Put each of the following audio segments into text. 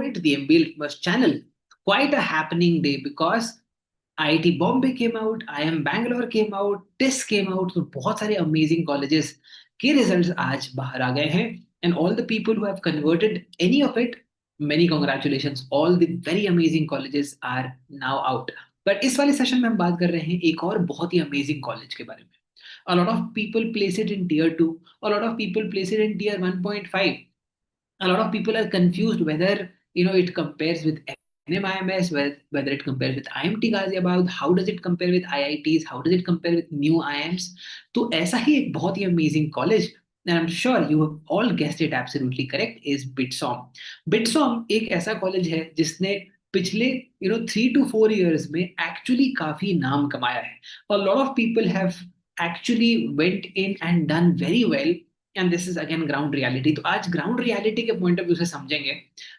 it, the MBA Litmus channel. Quite a happening day because IIT Bombay came out, IIM Bangalore came out, TIS came out. तो बहुत सारे amazing colleges के results आज बाहर आ गए हैं. And all the people who have converted any of it, many congratulations. All the very amazing colleges are now out. But इस वाले सेशन में हम बात कर रहे हैं एक और बहुत ही amazing college के बारे में. A lot of people place it in tier 2, a lot of people place it in tier 1.5. A lot of people are confused whether it compares with NMIMS, whether it compares with IMT Ghaziabad, how does it compare with IITs, how does it compare with new IIMs. तो ऐसा ही एक बहुत ही amazing college, and I'm sure you have all guessed it absolutely correct, is BITSOM. BITSOM एक ऐसा college है जिसने पिछले 3 to 4 years में actually काफी नाम कमाया है. A lot of people have actually went in and done very well. And this is again ground reality. तो आज ground reality के point of view से समझेंगे.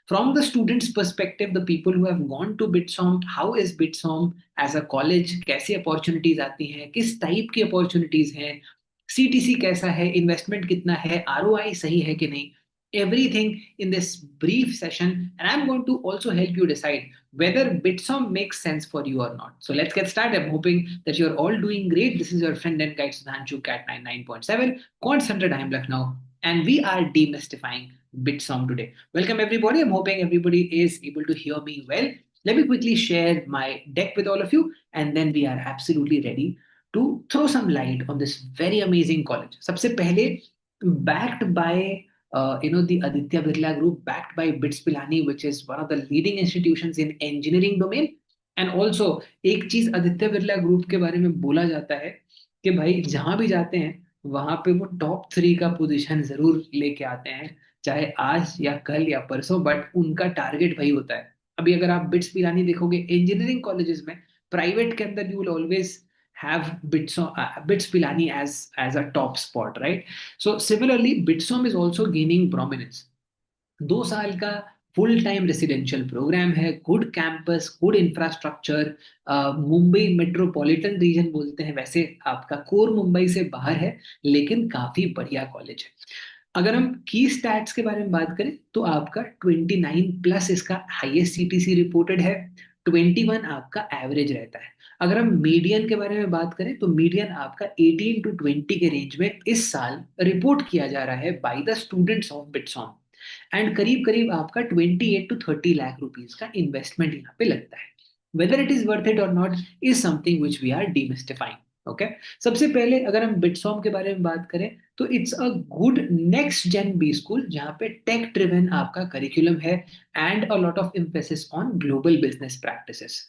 From the students' perspective, the people who have gone to BITSOM, how is BITSOM as a college? कैसी opportunities आती हैं? किस type की opportunities हैं? CTC कैसा है? Investment कितना है? ROI सही है कि नहीं? Everything in this brief session, and I'm going to also help you decide whether BITSOM makes sense for you or not. So let's get started. I'm hoping that you're all doing great. This is your friend and guide Sudhanshu Cat 99.7, Quant Center Time Lucknow, and we are demystifying BITSOM today. Welcome everybody. I'm hoping everybody is able to hear me well. Let me quickly share my deck with all of you, and then we are absolutely ready to throw some light on this very amazing college. सबसे पहले backed by the Aditya Birla Group, backed by BITS Pilani, which is one of the leading institutions in engineering domain. And also एक चीज Aditya Birla group के बारे में बोला जाता है कि भाई जहां भी जाते हैं वहां पे वो टॉप 3 का पोजीशन जरूर लेके आते हैं, चाहे आज या कल या परसों, बट उनका टारगेट वही होता है. अभी अगर आप बिट्स पिलानी देखोगे इंजीनियरिंग कॉलेजेस में, प्राइवेट के अंदर you will always have BITS Pilani as a top spot, right? So similarly, BITSOM is also gaining prominence. 2 साल का फुल टाइम रेसिडेंशियल प्रोग्राम है, good campus, good infrastructure, Mumbai metropolitan region बोलते हैं, वैसे आपका कोर मुंबई से बाहर है, लेकिन काफी बढ़िया कॉलेज है. अगर हम की स्टैट्स के बारे में बात करें तो आपका 29+ इसका हाईएस्ट सीटीसी रिपोर्टेड है, 21 आपका एवरेज रहता है. अगर हम मीडियन के बारे में बात करें तो मीडियन आपका 18 to 20 के रेंज में इस साल रिपोर्ट किया जा रहा है by the students of BITSoM. And करीब करीब आपका 28 to 30 लाख रुपीस का इन्वेस्टमेंट यहाँ पे लगता है. Whether it is worth it और not is something which we are demystifying. Okay, सबसे पहले अगर हम बिटसॉम के बारे में बात करें तो it's a good next gen B school जहाँ पे टेक ड्रिवन आपका करिकुलम है and a lot of emphasis on global business practices.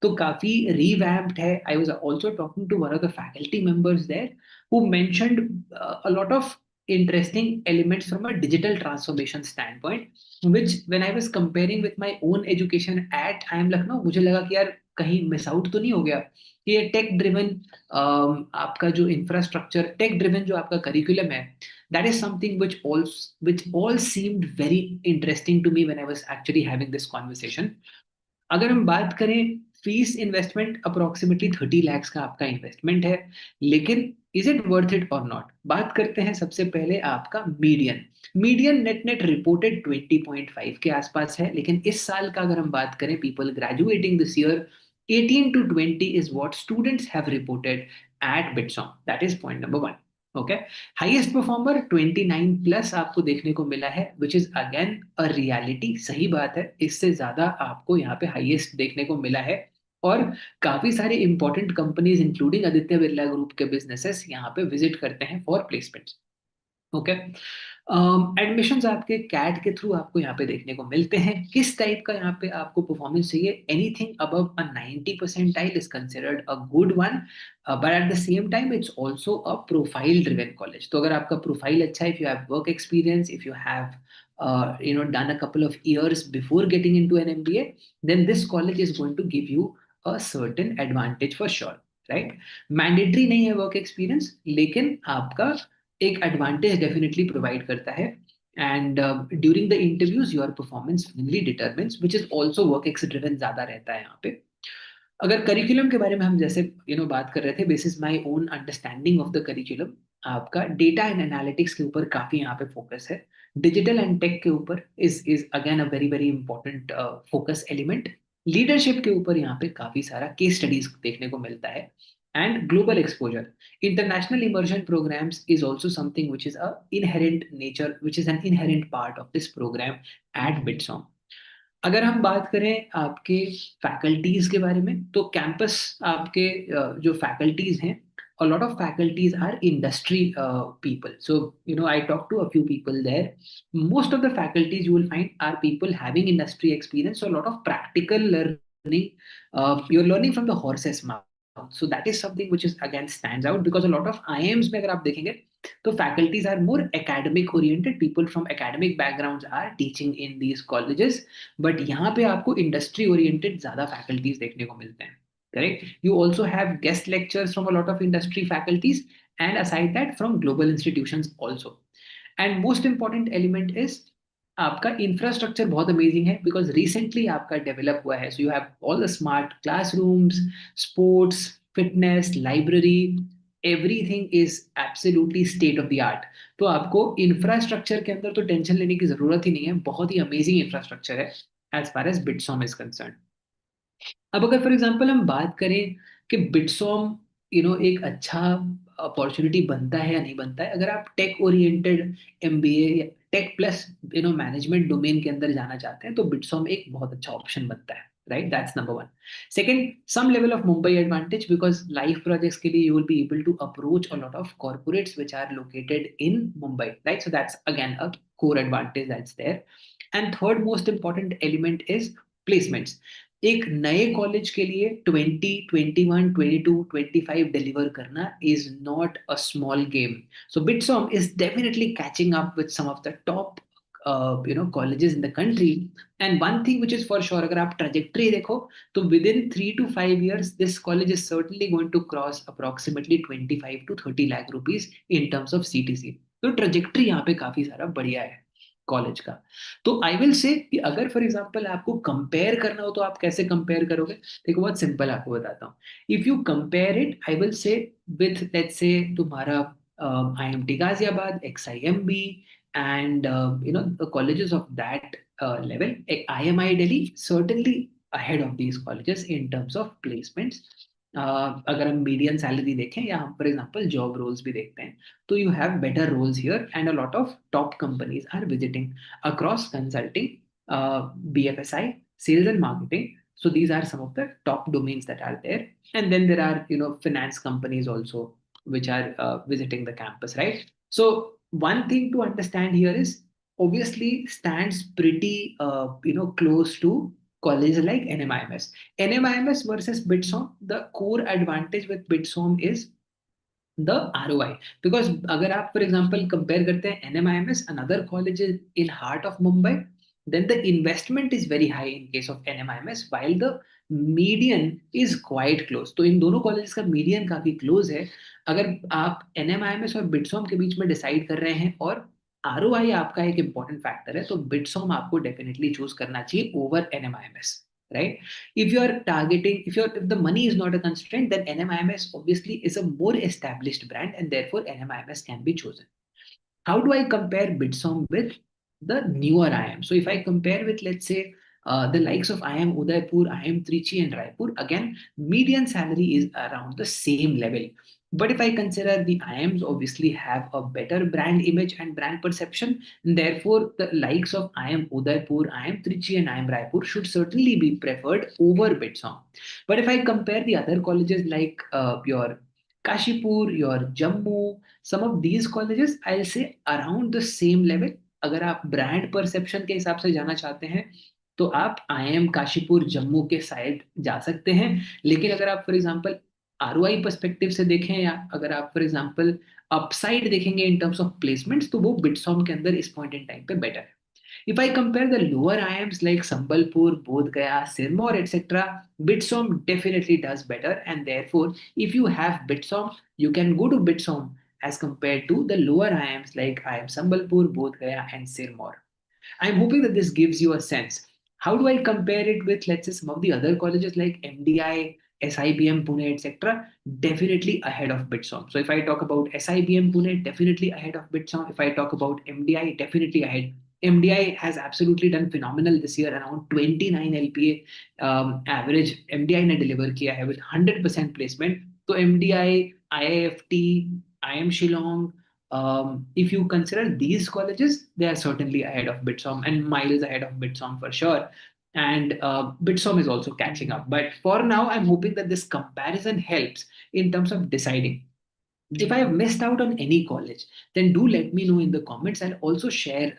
तो काफी रिवैम्प्ड है. I was also talking to one of the faculty members there who mentioned a lot of interesting elements from a digital transformation standpoint, which when I was comparing with my own education at IIM Lucknow, मुझे लगा कि यार कहीं miss out तो नहीं हो गया कि ये टेक ड्रिवन आपका जो इंफ्रास्ट्रक्चर, टेक ड्रिवन जो आपका करिकुलम है, that is something which all seemed very interesting to me when I was actually having this conversation. अगर हम बात करें फीस इन्वेस्टमेंट अप्रोक्सीमेटली 30 lakhs का आपका इन्वेस्टमेंट है, लेकिन इज इट वर्थ इट और नॉट. बात करते हैं सबसे पहले आपका मीडियन नेट नेट रिपोर्टेड 20.5 के आसपास है, लेकिन इस साल का अगर हम बात करें people graduating this year 18 to 20 is what students have reported at BITSOM. That is point number 1. Okay, highest performer 29+ आपको देखने को मिला है, which is again a reality. सही बात है, इससे ज्यादा आपको यहाँ पे हाईएस्ट देखने को मिला है. और काफी सारे important companies including Aditya Birla group के बिजनेसेस यहाँ पे विजिट करते हैं फॉर प्लेसमेंट्स. ओके, एडमिशंस आपके कैट के थ्रू आपको यहाँ पे देखने को मिलते हैं. किस टाइप का यहाँ पे आपको परफॉर्मेंस चाहिए? Anything above a 90 percentile is considered a good one, but at the same time it's also a profile driven college. तो अगर आपका प्रोफाइल अच्छा है, if you have work experience, if you have done a couple of years before getting into an MBA, then this college is going to give you a certain advantage for sure, right? Mandatory नहीं है work experience, लेकिन आपका एक advantage definitely provide करता है. And during the interviews your performance finally determines, which is also work ex driven ज्यादा रहता है यहाँ पे. अगर करिकुलम के बारे में हम जैसे बात कर रहे थे, basis my own understanding of the curriculum, आपका डेटा एंड एनालिटिक्स के ऊपर काफी यहाँ पे फोकस है. डिजिटल एंड टेक के ऊपर is again a very very important focus element. Leadership के ऊपर यहाँ पे काफी सारा केस स्टडीज देखने को मिलता है। And global exposure, international immersion programmes is also something which is a inherent nature, which is an inherent part of this programme at BITSoM. अगर हम बात करें आपके फैकल्टीज के बारे में, तो कैंपस आपके जो फैकल्टीज हैं, a lot of faculties are industry people. So, I talked to a few people there. Most of the faculties you will find are people having industry experience. So, a lot of practical learning. You're learning from the horse's mouth. So, that is something which is again stands out because a lot of IIMs में अगर आप देखेंगे तो faculties are more academic oriented. People from academic backgrounds are teaching in these colleges. But यहाँ पे आपको industry oriented ज़्यादा faculties देखने को मिलते हैं. Correct? You also have guest lectures from a lot of industry faculties, and aside that, from global institutions also. And most important element is आपका infrastructure बहुत amazing है because recently आपका develop हुआ है. So you have all the smart classrooms, sports, fitness, library, everything is absolutely state of the art. तो आपको infrastructure के अंदर तो टेंशन लेने की जरूरत ही नहीं है, बहुत ही amazing infrastructure है as far as BITSOM is concerned. अब अगर फॉर एग्जांपल हम बात करें कि बिटसॉम एक अच्छा अपॉर्चुनिटी बनता है या नहीं बनता है, अगर आप टेक ओरिएंटेड एमबीए या टेक प्लस मैनेजमेंट डोमेन के अंदर जाना चाहते हैं तो बिटसॉम एक बहुत अच्छा ऑप्शन बनता है, right? That's number one. Second, some level of Mumbai advantage because live projects के लिए you will be able to approach a lot of corporates which are located in Mumbai, right? So that's again a core advantage that's there. And third most important element is placements. एक नए college के लिए 20, 21, 22, 25 deliver करना is not a small game. So BITSoM is definitely catching up with some of the top colleges in the country. And one thing which is for sure, अगर आप trajectory देखो तो within 3 to 5 years this college is certainly going to cross approximately 25 to 30 lakh rupees in terms of CTC. तो trajectory यहाँ पे काफी सारा बढ़िया है कॉलेज का. तो आई विल से कि अगर फॉर एग्जांपल आपको कंपेयर करना हो तो आप कैसे कंपेयर करोगे? देखो बहुत सिंपल आपको बताता हूँ. If you compare it I will say with let's say तुम्हारा IIMT Ghaziabad, XIMB and the colleges of that level, IMI Delhi certainly ahead of these colleges in terms of placements. अगर हम median salary देखें या हम for example job roles भी देखते हैं तो you have better roles here and a lot of top companies are visiting across consulting, BFSI, sales and marketing. So these are some of the top domains that are there. And then there are, finance companies also which are visiting the campus, right? So one thing to understand here is obviously stands pretty, close to colleges like NMIMS. NMIMS versus BITSOM, the core advantage with BITSOM is the ROI. Because अगर आप for example compare करते हैं NMIMS, another college is in heart of Mumbai, then the investment is very high in case of NMIMS, while the median is quite close. तो इन दोनों colleges का median काफी close है. अगर आप NMIMS और BITSOM के बीच में decide कर रहे हैं और ROI आपका एक important factor है तो BITSOM आपको definitely choose करना चाहिए over NMIMS, right? If you are targeting, if the money is not a constraint, then NMIMS obviously is a more established brand and therefore NMIMS can be chosen. How do I compare BITSOM with the newer IIM? So if I compare with, let's say, the likes of IIM Udaipur, IIM Trichy, and Raipur, again, median salary is around the same level. But if I consider the IIMs obviously have a better brand image and brand perception, and therefore the likes of IIM Udaipur, IIM Trichy, and IIM Raipur should certainly be preferred over BITSOM. But if I compare the other colleges like your Kashipur, your Jammu, some of these colleges I'll say around the same level. अगर आप brand perception के हिसाब से जाना चाहते हैं तो आप IIM काशीपुर जम्मू के साइड जा सकते हैं. लेकिन अगर आप फॉर एग्जांपल ROI पर्सपेक्टिव से देखें या अगर आप फॉर एग्जांपल अपसाइड देखेंगे इन टर्म्स ऑफ प्लेसमेंट्स तो वो बिटसॉम के अंदर इस पॉइंट इन टाइम पे बेटर है. If I compare the lower IIMs like Sambalpur, Bodh Gaya, Sirmaur, etc., BITSOM definitely does better. And therefore, if you have BITSOM, you can go to BITSOM as compared to the lower IIMs like IIM Sambalpur, Bodh Gaya, and Sirmaur. I'm hoping that this gives you a sense. How do I compare it with, let's say, some of the other colleges like MDI, SIBM Pune, etc., definitely ahead of BITSOM. So if I talk about SIBM Pune, definitely ahead of BITSOM. If I talk about MDI, definitely ahead. MDI has absolutely done phenomenal this year, around 29 LPA average. MDI ने deliver किया है with 100% placement. So MDI, IIFT, IIM Shillong, if you consider these colleges, they are certainly ahead of BITSOM and miles ahead of BITSOM for sure. And BITSOM is also catching up. But for now, I'm hoping that this comparison helps in terms of deciding. If I have missed out on any college, then do let me know in the comments. I'll also share,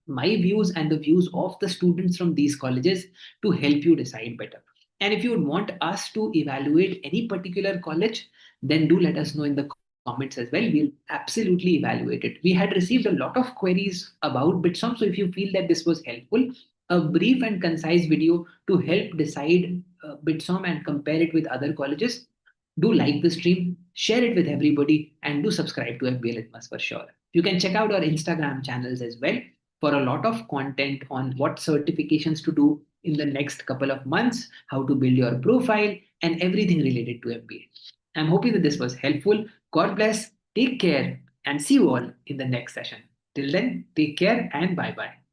my views and the views of the students from these colleges to help you decide better. And if you would want us to evaluate any particular college, then do let us know in the comments as well. We'll absolutely evaluate it. We had received a lot of queries about BITSOM, so if you feel that this was helpful, a brief and concise video to help decide BITSOM and compare it with other colleges, do like the stream, share it with everybody, and do subscribe to MBA Litmus for sure. You can check out our Instagram channels as well for a lot of content on what certifications to do in the next couple of months, how to build your profile, and everything related to MBA. I'm hoping that this was helpful. God bless, take care, and see you all in the next session. Till then, take care and bye bye.